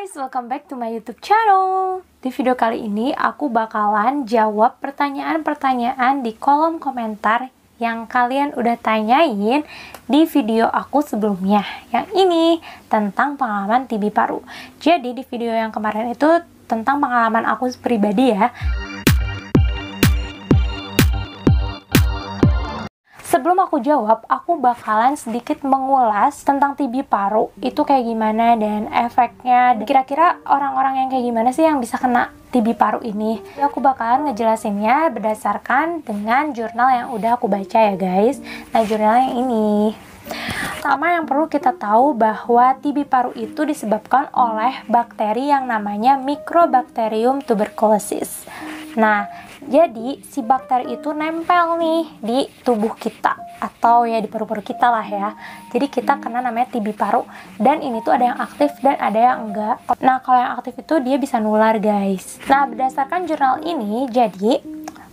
guys, welcome back to my YouTube channel. Di video kali ini aku bakalan jawab pertanyaan-pertanyaan di kolom komentar yang kalian udah tanyain di video aku sebelumnya. Yang ini tentang pengalaman TB paru. Jadi di video yang kemarin itu tentang pengalaman aku pribadi ya. Sebelum aku jawab, aku bakalan sedikit mengulas tentang TB paru itu kayak gimana dan efeknya. Kira-kira orang-orang yang kayak gimana sih yang bisa kena TB paru ini? Aku bakalan ngejelasinnya berdasarkan dengan jurnal yang udah aku baca ya guys. Nah, jurnal yang ini. Pertama yang perlu kita tahu bahwa TB paru itu disebabkan oleh bakteri yang namanya Mycobacterium tuberculosis. Nah, jadi si bakteri itu nempel nih di tubuh kita atau ya di paru-paru kita lah ya. Jadi kita kena namanya TB paru dan ini tuh ada yang aktif dan ada yang enggak. Nah, kalau yang aktif itu dia bisa nular guys. Nah, berdasarkan jurnal ini jadi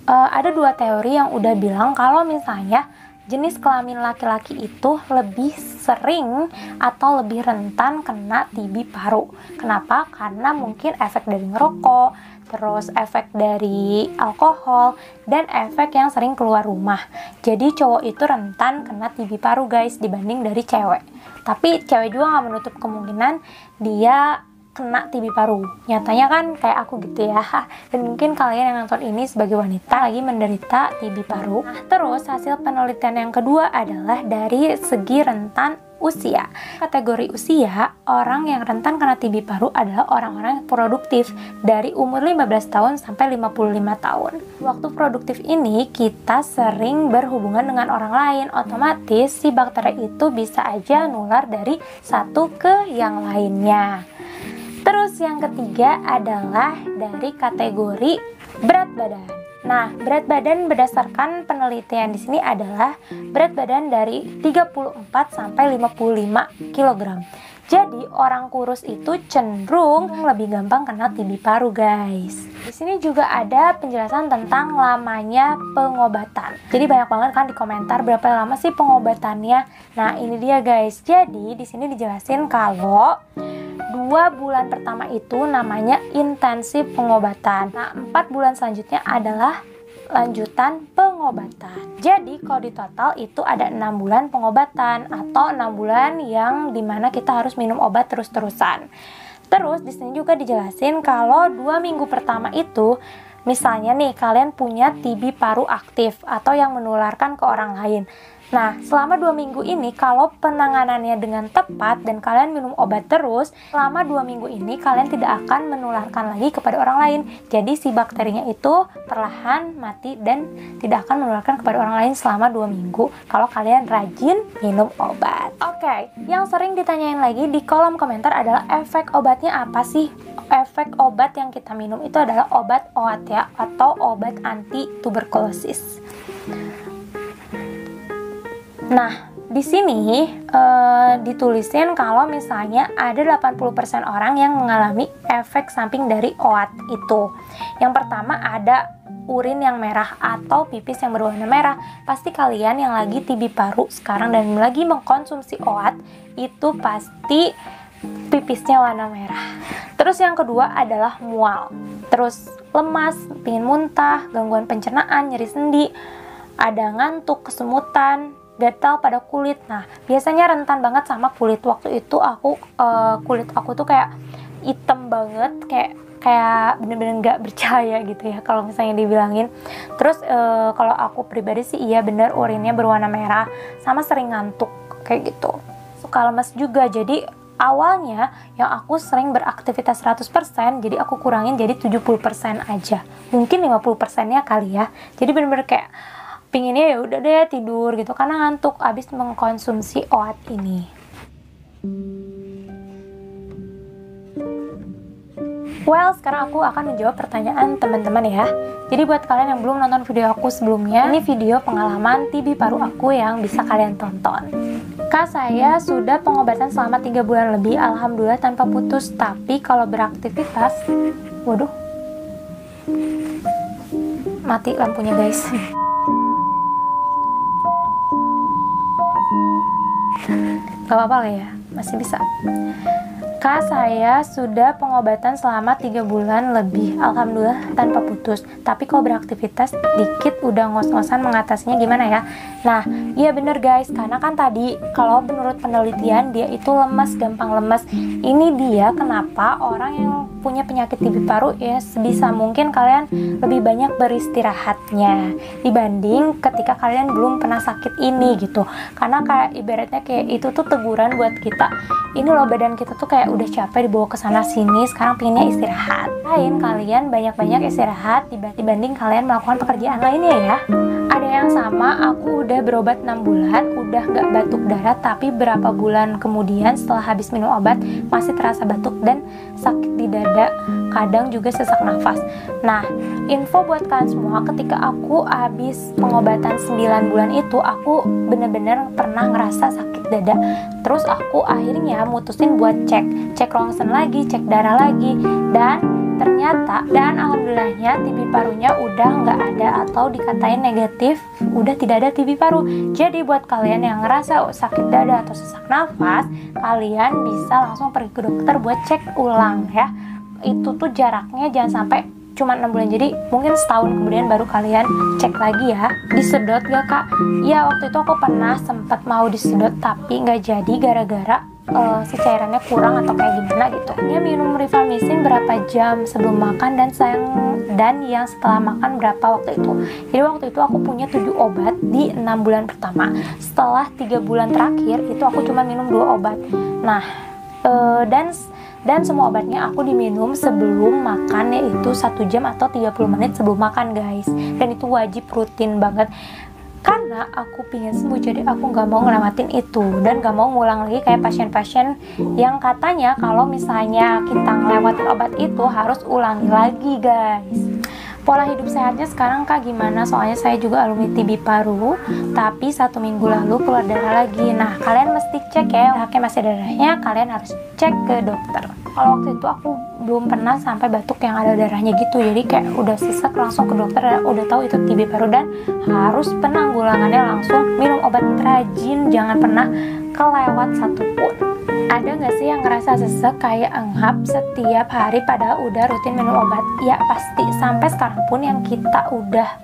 ada dua teori yang udah bilang kalau misalnya jenis kelamin laki-laki itu lebih sering atau lebih rentan kena TB paru. Kenapa? Karena mungkin efek dari ngerokok, terus efek dari alkohol, dan efek yang sering keluar rumah. Jadi cowok itu rentan kena TB paru guys dibanding dari cewek. Tapi cewek juga nggak menutup kemungkinan dia kena TB paru. Nyatanya kan kayak aku gitu ya. Dan mungkin kalian yang nonton ini sebagai wanita lagi menderita TB paru. Nah, terus hasil penelitian yang kedua adalah dari segi rentan usia. Kategori usia, orang yang rentan kena TB paru adalah orang-orang yang produktif dari umur 15 tahun sampai 55 tahun. Waktu produktif ini kita sering berhubungan dengan orang lain, otomatis si bakteri itu bisa aja nular dari satu ke yang lainnya. Terus yang ketiga adalah dari kategori berat badan. Nah, berat badan berdasarkan penelitian di sini adalah berat badan dari 34 sampai 55 kg. Jadi, orang kurus itu cenderung lebih gampang kena TB paru, guys. Di sini juga ada penjelasan tentang lamanya pengobatan. Jadi banyak banget kan di komentar berapa lama sih pengobatannya. Nah, ini dia, guys. Jadi, di sini dijelasin kalau 2 bulan pertama itu namanya intensif pengobatan. Nah, 4 bulan selanjutnya adalah lanjutan pengobatan. Jadi kalau di total itu ada 6 bulan pengobatan atau 6 bulan yang dimana kita harus minum obat terus-terusan. Terus di sini juga dijelasin kalau 2 minggu pertama itu misalnya nih kalian punya TB paru aktif atau yang menularkan ke orang lain. Nah, selama 2 minggu ini kalau penanganannya dengan tepat dan kalian minum obat terus, selama 2 minggu ini kalian tidak akan menularkan lagi kepada orang lain. Jadi si bakterinya itu perlahan mati dan tidak akan menularkan kepada orang lain selama 2 minggu kalau kalian rajin minum obat. Oke, yang sering ditanyain lagi di kolom komentar adalah efek obatnya apa sih? Efek obat yang kita minum itu adalah obat OAT ya, atau obat anti tuberkulosis. Nah, di sini ditulisin kalau misalnya ada 80% orang yang mengalami efek samping dari OAT itu. Yang pertama ada urin yang merah atau pipis yang berwarna merah. Pasti kalian yang lagi TB paru sekarang dan lagi mengkonsumsi OAT itu pasti pipisnya warna merah. Terus yang kedua adalah mual. Terus lemas, pingin muntah, gangguan pencernaan, nyeri sendi, ada ngantuk, kesemutan, gatal pada kulit. Nah, biasanya rentan banget sama kulit. Waktu itu aku kulit aku tuh kayak hitam banget, kayak bener-bener nggak percaya gitu ya kalau misalnya dibilangin. Terus kalau aku pribadi sih iya bener urinnya berwarna merah sama sering ngantuk kayak gitu. Suka lemas juga. Jadi awalnya yang aku sering beraktivitas 100%, jadi aku kurangin jadi 70% aja. Mungkin 50%-nya kali ya. Jadi bener-bener kayak pinginnya ya udah deh tidur gitu karena ngantuk abis mengkonsumsi OAT ini. Well, sekarang aku akan menjawab pertanyaan teman-teman ya. Jadi buat kalian yang belum nonton video aku sebelumnya, ini video pengalaman TB paru aku yang bisa kalian tonton. Kak, saya sudah pengobatan selama 3 bulan lebih, alhamdulillah tanpa putus. Tapi kalau beraktivitas, waduh, mati lampunya guys. Gak apa-apa lah ya, masih bisa. Kak, saya sudah pengobatan selama 3 bulan lebih, alhamdulillah tanpa putus. Tapi kalau beraktivitas dikit udah ngos-ngosan mengatasinya gimana ya? Nah, iya bener guys, karena kan tadi kalau menurut penelitian dia itu lemas, gampang lemas. Ini dia kenapa orang yang punya penyakit TB paru ya sebisa mungkin kalian lebih banyak beristirahatnya dibanding ketika kalian belum pernah sakit ini gitu. Karena kayak ibaratnya kayak itu tuh teguran buat kita. Ini loh badan kita tuh kayak udah capek dibawa ke sana sini, sekarang pengennya istirahat. Kalian banyak-banyak istirahat dibanding kalian melakukan pekerjaan lainnya ya. Ada yang sama, aku udah berobat 6 bulan, udah gak batuk darah, tapi berapa bulan kemudian setelah habis minum obat masih terasa batuk dan sakit di dada, kadang juga sesak nafas. Nah, info buat kalian semua, ketika aku habis pengobatan 9 bulan itu, aku bener-bener pernah ngerasa sakit dada. Terus aku akhirnya mutusin buat cek ronsen lagi, cek darah lagi, dan ternyata alhamdulillahnya TB parunya udah nggak ada atau dikatain negatif, udah tidak ada TB paru. Jadi buat kalian yang ngerasa sakit dada atau sesak nafas, kalian bisa langsung pergi ke dokter buat cek ulang ya. Itu tuh jaraknya jangan sampai cuma 6 bulan, jadi mungkin setahun kemudian baru kalian cek lagi ya. Disedot gak kak? Ya waktu itu aku pernah sempat mau disedot tapi nggak jadi gara-gara si cairannya kurang atau kayak gimana gitu. Dia minum rifamycin berapa jam sebelum makan dan yang setelah makan berapa waktu itu. Jadi waktu itu aku punya 7 obat di 6 bulan pertama. Setelah 3 bulan terakhir itu aku cuma minum 2 obat. Nah, dan semua obatnya aku diminum sebelum makan, yaitu 1 jam atau 30 menit sebelum makan guys. Dan itu wajib rutin banget karena aku pingin sembuh, jadi aku gak mau ngelewatin itu dan gak mau ngulang lagi kayak pasien-pasien yang katanya kalau misalnya kita ngelewatin obat itu harus ulangi lagi guys. Pola hidup sehatnya sekarang kak gimana? Soalnya saya juga alumni TB paru, tapi 1 minggu lalu keluar darah lagi. Nah kalian mesti cek ya, haknya masih ada darahnya, kalian harus cek ke dokter. Kalau waktu itu aku belum pernah sampai batuk yang ada darahnya gitu, jadi kayak udah sesak langsung ke dokter dan udah tahu itu TB paru dan harus penanggulangannya langsung minum obat rajin, jangan pernah kelewat satupun. Ada nggak sih yang ngerasa sesek kayak enghap setiap hari padahal udah rutin minum obat? Ya pasti, sampai sekarang pun yang kita udah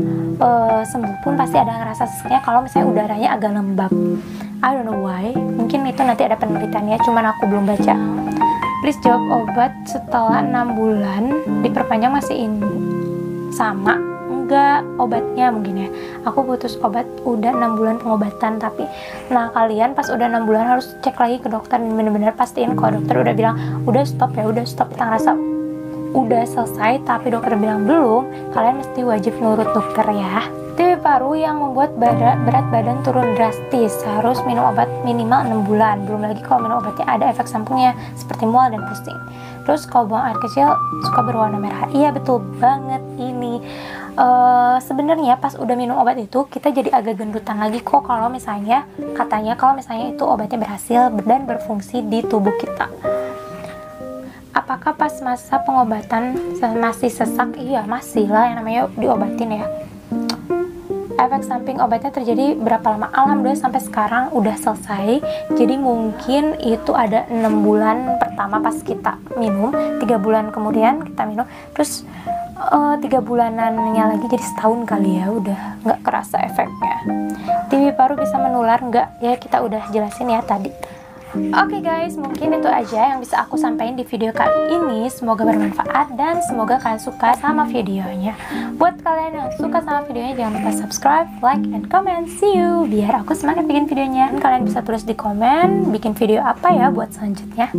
sembuh pun pasti ada ngerasa seseknya kalau misalnya udaranya agak lembab. I don't know why, mungkin itu nanti ada penelitiannya, cuman aku belum baca. Please jawab, obat setelah 6 bulan diperpanjang masih sama? Enggak, obatnya mungkin ya. Aku putus obat udah 6 bulan pengobatan tapi. Nah kalian pas udah 6 bulan harus cek lagi ke dokter dan bener-bener pastiin kalau dokter udah bilang udah stop ya, udah stop, kita ngerasa udah selesai tapi dokter bilang belum, kalian mesti wajib nurut dokter ya. TB paru yang membuat berat badan turun drastis, harus minum obat minimal 6 bulan. Belum lagi kalau minum obatnya ada efek sampingnya seperti mual dan pusing. Terus kalau buang air kecil suka berwarna merah. Iya betul banget ini. Sebenarnya pas udah minum obat itu kita jadi agak gendutan lagi kok kalau misalnya katanya kalau misalnya itu obatnya berhasil dan berfungsi di tubuh kita. Apakah pas masa pengobatan masih sesak? Iya masih lah, yang namanya diobatin ya. Efek samping obatnya terjadi berapa lama? Alhamdulillah sampai sekarang udah selesai. Jadi mungkin itu ada 6 bulan pertama pas kita minum, 3 bulan kemudian kita minum, terus 3 bulanannya lagi jadi setahun kali ya, udah nggak kerasa efeknya. TB paru bisa menular nggak? Ya kita udah jelasin ya tadi. Oke guys, mungkin itu aja yang bisa aku sampaikan di video kali ini. Semoga bermanfaat dan semoga kalian suka sama videonya. Buat kalian yang suka sama videonya, jangan lupa subscribe, like, and comment. See you, biar aku semangat bikin videonya. Dan kalian bisa tulis di komen bikin video apa ya buat selanjutnya.